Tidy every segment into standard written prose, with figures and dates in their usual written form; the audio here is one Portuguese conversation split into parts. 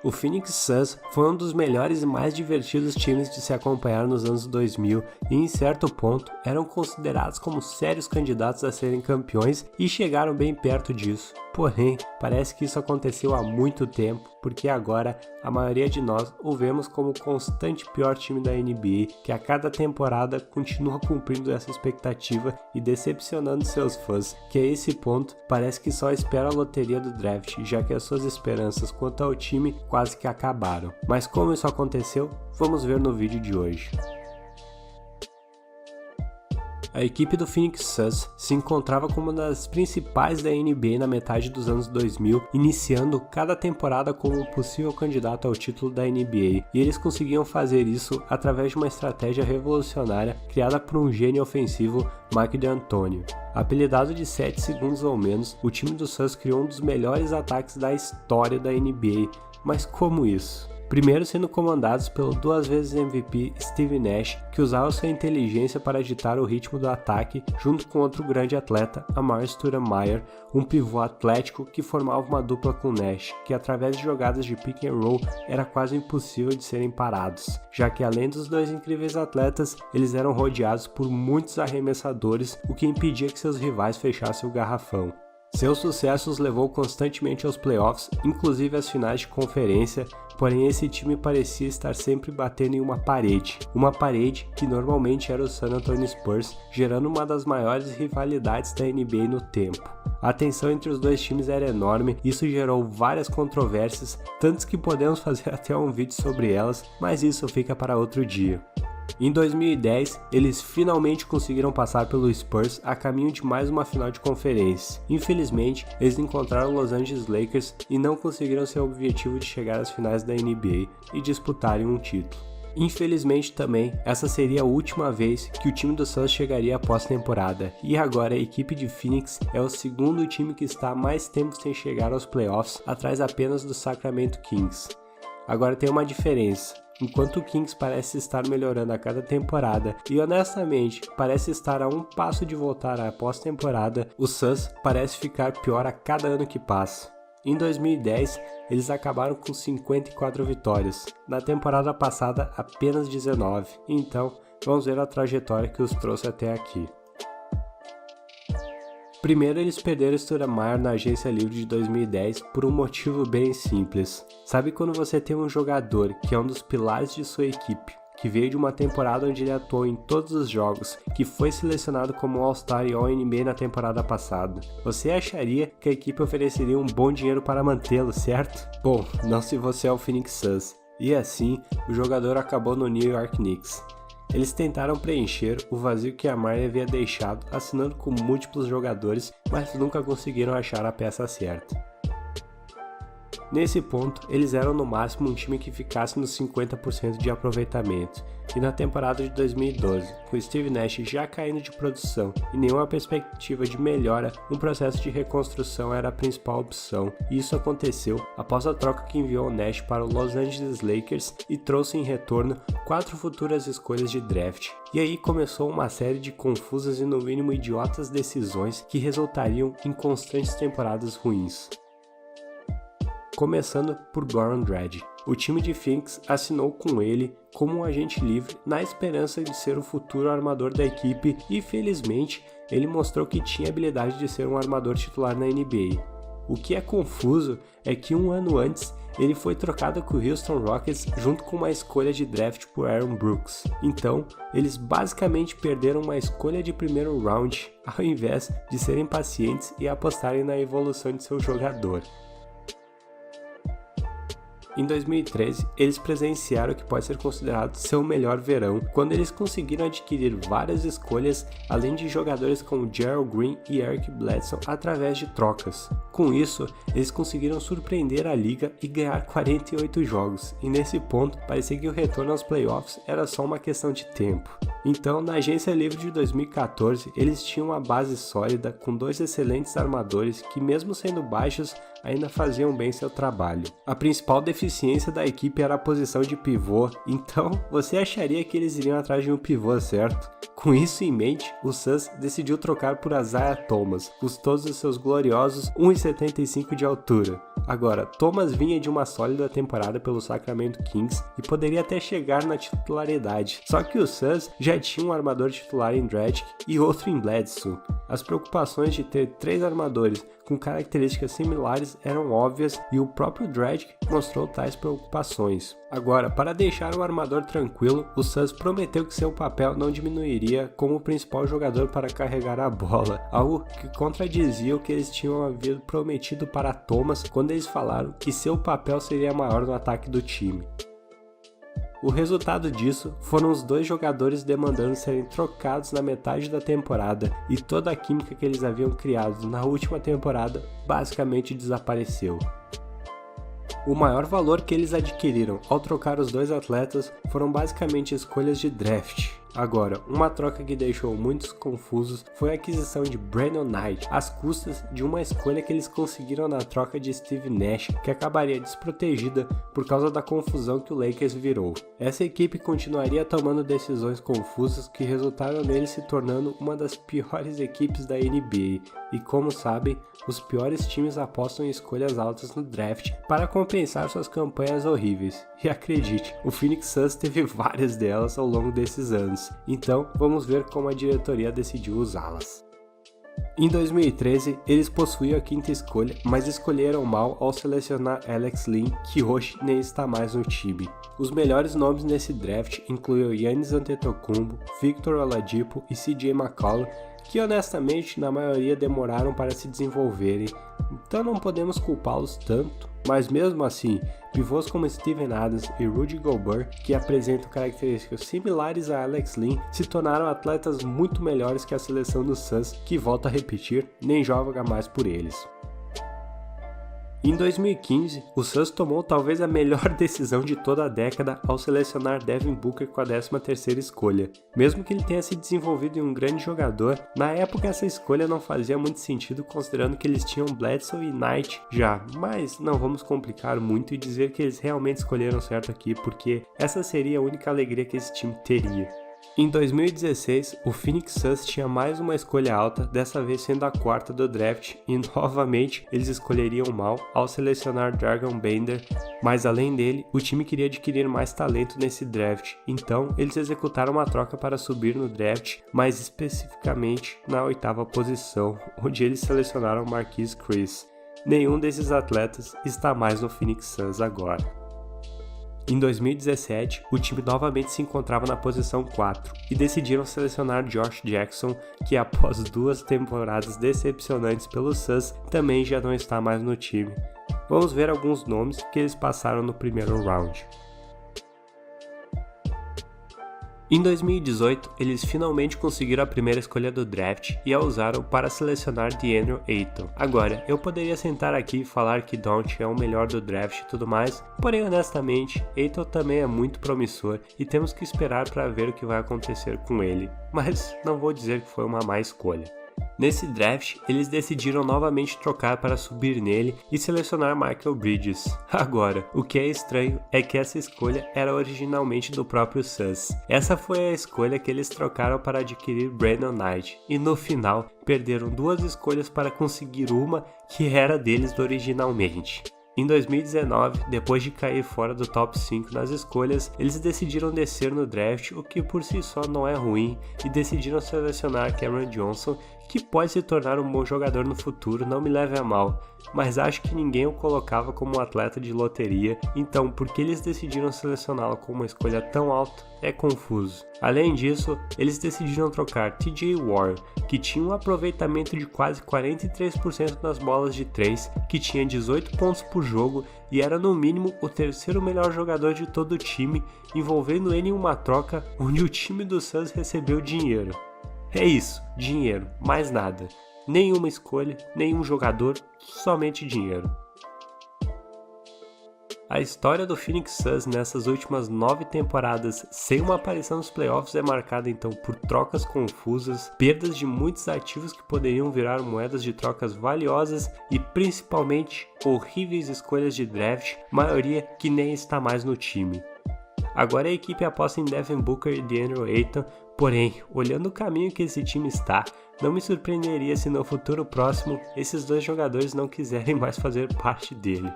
O Phoenix Suns foi um dos melhores e mais divertidos times de se acompanhar nos anos 2000 e em certo ponto eram considerados como sérios candidatos a serem campeões e chegaram bem perto disso. Porém, parece que isso aconteceu há muito tempo, porque agora a maioria de nós o vemos como o constante pior time da NBA, que a cada temporada continua cumprindo essa expectativa e decepcionando seus fãs, que a esse ponto parece que só espera a loteria do draft, já que as suas esperanças quanto ao time quase que acabaram. Mas como isso aconteceu? Vamos ver no vídeo de hoje. A equipe do Phoenix Suns se encontrava como uma das principais da NBA na metade dos anos 2000, iniciando cada temporada como um possível candidato ao título da NBA, e eles conseguiam fazer isso através de uma estratégia revolucionária criada por um gênio ofensivo, Mike D'Antoni. Apelidado de 7 segundos ou menos, o time do Suns criou um dos melhores ataques da história da NBA, mas como isso? Primeiro sendo comandados pelo duas vezes MVP Steve Nash, que usava sua inteligência para ditar o ritmo do ataque, junto com outro grande atleta, Amar'e Stoudemire, um pivô atlético que formava uma dupla com Nash, que através de jogadas de pick and roll era quase impossível de serem parados, já que além dos dois incríveis atletas, eles eram rodeados por muitos arremessadores, o que impedia que seus rivais fechassem o garrafão. Seu sucesso os levou constantemente aos playoffs, inclusive às finais de conferência, porém esse time parecia estar sempre batendo em uma parede que normalmente era o San Antonio Spurs, gerando uma das maiores rivalidades da NBA no tempo. A tensão entre os dois times era enorme, isso gerou várias controvérsias, tantas que podemos fazer até um vídeo sobre elas, mas isso fica para outro dia. Em 2010, eles finalmente conseguiram passar pelo Spurs a caminho de mais uma final de conferência. Infelizmente, eles encontraram Los Angeles Lakers e não conseguiram seu objetivo de chegar às finais da NBA e disputarem um título. Infelizmente também, essa seria a última vez que o time do Suns chegaria à pós-temporada, e agora a equipe de Phoenix é o segundo time que está há mais tempo sem chegar aos playoffs, atrás apenas do Sacramento Kings. Agora tem uma diferença. Enquanto o Kings parece estar melhorando a cada temporada e honestamente parece estar a um passo de voltar à pós-temporada, o Suns parece ficar pior a cada ano que passa. Em 2010, eles acabaram com 54 vitórias, na temporada passada apenas 19, então vamos ver a trajetória que os trouxe até aqui. Primeiro, eles perderam Stoudemire na agência livre de 2010 por um motivo bem simples. Sabe quando você tem um jogador que é um dos pilares de sua equipe, que veio de uma temporada onde ele atuou em todos os jogos, que foi selecionado como All-Star e All-NBA na temporada passada? Você acharia que a equipe ofereceria um bom dinheiro para mantê-lo, certo? Bom, não se você é o Phoenix Suns. E assim, o jogador acabou no New York Knicks. Eles tentaram preencher o vazio que Amar'e havia deixado assinando com múltiplos jogadores, mas nunca conseguiram achar a peça certa. Nesse ponto, eles eram no máximo um time que ficasse nos 50% de aproveitamento, e na temporada de 2012, com Steve Nash já caindo de produção e nenhuma perspectiva de melhora, um processo de reconstrução era a principal opção, e isso aconteceu após a troca que enviou Nash para o Los Angeles Lakers e trouxe em retorno 4 futuras escolhas de draft. E aí começou uma série de confusas e no mínimo idiotas decisões que resultariam em constantes temporadas ruins. Começando por Goran Dragic. O time de Phoenix assinou com ele como um agente livre na esperança de ser o futuro armador da equipe e felizmente ele mostrou que tinha habilidade de ser um armador titular na NBA. O que é confuso é que um ano antes ele foi trocado com o Houston Rockets junto com uma escolha de draft por Aaron Brooks. Então, eles basicamente perderam uma escolha de primeiro round ao invés de serem pacientes e apostarem na evolução de seu jogador. Em 2013, eles presenciaram o que pode ser considerado seu melhor verão, quando eles conseguiram adquirir várias escolhas, além de jogadores como Gerald Green e Eric Bledsoe através de trocas. Com isso, eles conseguiram surpreender a liga e ganhar 48 jogos, e nesse ponto, parecia que o retorno aos playoffs era só uma questão de tempo. Então, na agência livre de 2014, eles tinham uma base sólida com 2 excelentes armadores que, mesmo sendo baixos, ainda faziam bem seu trabalho. A principal deficiência da equipe era a posição de pivô, então você acharia que eles iriam atrás de um pivô, certo? Com isso em mente, o Suns decidiu trocar por Isaiah Thomas, custoso os seus gloriosos 1,75 de altura. Agora, Thomas vinha de uma sólida temporada pelo Sacramento Kings e poderia até chegar na titularidade, só que o Suns já tinha um armador titular em Dragic e outro em Bledsoe. As preocupações de ter 3 armadores com características similares eram óbvias e o próprio Dragic mostrou tais preocupações. Agora, para deixar o armador tranquilo, o Suns prometeu que seu papel não diminuiria como o principal jogador para carregar a bola, algo que contradizia o que eles tinham havido prometido para Thomas quando eles falaram que seu papel seria maior no ataque do time. O resultado disso foram os 2 jogadores demandando serem trocados na metade da temporada e toda a química que eles haviam criado na última temporada basicamente desapareceu. O maior valor que eles adquiriram ao trocar os 2 atletas foram basicamente escolhas de draft. Agora, uma troca que deixou muitos confusos foi a aquisição de Brandon Knight, às custas de uma escolha que eles conseguiram na troca de Steve Nash, que acabaria desprotegida por causa da confusão que o Lakers virou. Essa equipe continuaria tomando decisões confusas que resultaram neles se tornando uma das piores equipes da NBA, e como sabem, os piores times apostam em escolhas altas no draft para compensar suas campanhas horríveis. E acredite, o Phoenix Suns teve várias delas ao longo desses anos. Então, vamos ver como a diretoria decidiu usá-las. Em 2013, eles possuíam a 5ª escolha, mas escolheram mal ao selecionar Alex Len, que hoje nem está mais no time. Os melhores nomes nesse draft incluíam Giannis Antetokounmpo, Victor Oladipo e CJ McCollum, que honestamente na maioria demoraram para se desenvolverem, então não podemos culpá-los tanto, mas mesmo assim, pivôs como Steven Adams e Rudy Gobert, que apresentam características similares a Alex Len, se tornaram atletas muito melhores que a seleção do Suns, que, volto a repetir, nem joga mais por eles. Em 2015, o Suns tomou talvez a melhor decisão de toda a década ao selecionar Devin Booker com a 13ª escolha. Mesmo que ele tenha se desenvolvido em um grande jogador, na época essa escolha não fazia muito sentido considerando que eles tinham Bledsoe e Knight já, mas não vamos complicar muito e dizer que eles realmente escolheram certo aqui, porque essa seria a única alegria que esse time teria. Em 2016, o Phoenix Suns tinha mais uma escolha alta, dessa vez sendo a 4ª do draft, e novamente eles escolheriam mal ao selecionar Dragan Bender, mas além dele, o time queria adquirir mais talento nesse draft, então eles executaram uma troca para subir no draft, mais especificamente na 8ª posição, onde eles selecionaram Marquese Chriss. Nenhum desses atletas está mais no Phoenix Suns agora. Em 2017, o time novamente se encontrava na posição 4 e decidiram selecionar Josh Jackson, que após 2 temporadas decepcionantes pelo Suns, também já não está mais no time. Vamos ver alguns nomes que eles passaram no primeiro round. Em 2018, eles finalmente conseguiram a primeira escolha do draft e a usaram para selecionar DeAndre Ayton. Agora, eu poderia sentar aqui e falar que Doncic é o melhor do draft e tudo mais, porém honestamente, Ayton também é muito promissor e temos que esperar para ver o que vai acontecer com ele, mas não vou dizer que foi uma má escolha. Nesse draft, eles decidiram novamente trocar para subir nele e selecionar Michael Bridges. Agora, o que é estranho é que essa escolha era originalmente do próprio Suns. Essa foi a escolha que eles trocaram para adquirir Brandon Knight, e no final, perderam 2 escolhas para conseguir uma que era deles originalmente. Em 2019, depois de cair fora do top 5 nas escolhas, eles decidiram descer no draft, o que por si só não é ruim, e decidiram selecionar Cameron Johnson, que pode se tornar um bom jogador no futuro, não me leve a mal, mas acho que ninguém o colocava como um atleta de loteria, então por que eles decidiram selecioná-lo com uma escolha tão alta é confuso. Além disso, eles decidiram trocar TJ Warren, que tinha um aproveitamento de quase 43% nas bolas de 3, que tinha 18 pontos por jogo e era no mínimo o 3º melhor jogador de todo o time, envolvendo ele em uma troca onde o time do Suns recebeu dinheiro. É isso, dinheiro, mais nada. Nenhuma escolha, nenhum jogador, somente dinheiro. A história do Phoenix Suns nessas últimas 9 temporadas sem uma aparição nos playoffs é marcada então por trocas confusas, perdas de muitos ativos que poderiam virar moedas de trocas valiosas e principalmente horríveis escolhas de draft, maioria que nem está mais no time. Agora a equipe aposta em Devin Booker e DeAndre Ayton, porém, olhando o caminho que esse time está, não me surpreenderia se no futuro próximo esses dois jogadores não quiserem mais fazer parte dele.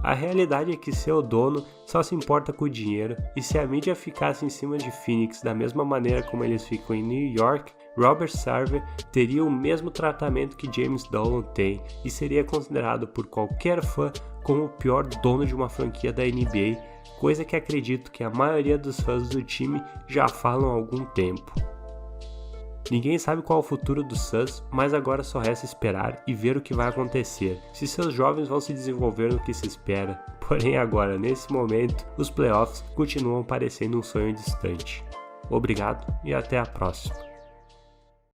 A realidade é que seu dono só se importa com o dinheiro, e se a mídia ficasse em cima de Phoenix da mesma maneira como eles ficam em New York, Robert Sarver teria o mesmo tratamento que James Dolan tem e seria considerado por qualquer fã como o pior dono de uma franquia da NBA, coisa que acredito que a maioria dos fãs do time já falam há algum tempo. Ninguém sabe qual é o futuro do Suns, mas agora só resta esperar e ver o que vai acontecer, se seus jovens vão se desenvolver no que se espera. Porém agora, nesse momento, os playoffs continuam parecendo um sonho distante. Obrigado e até a próxima.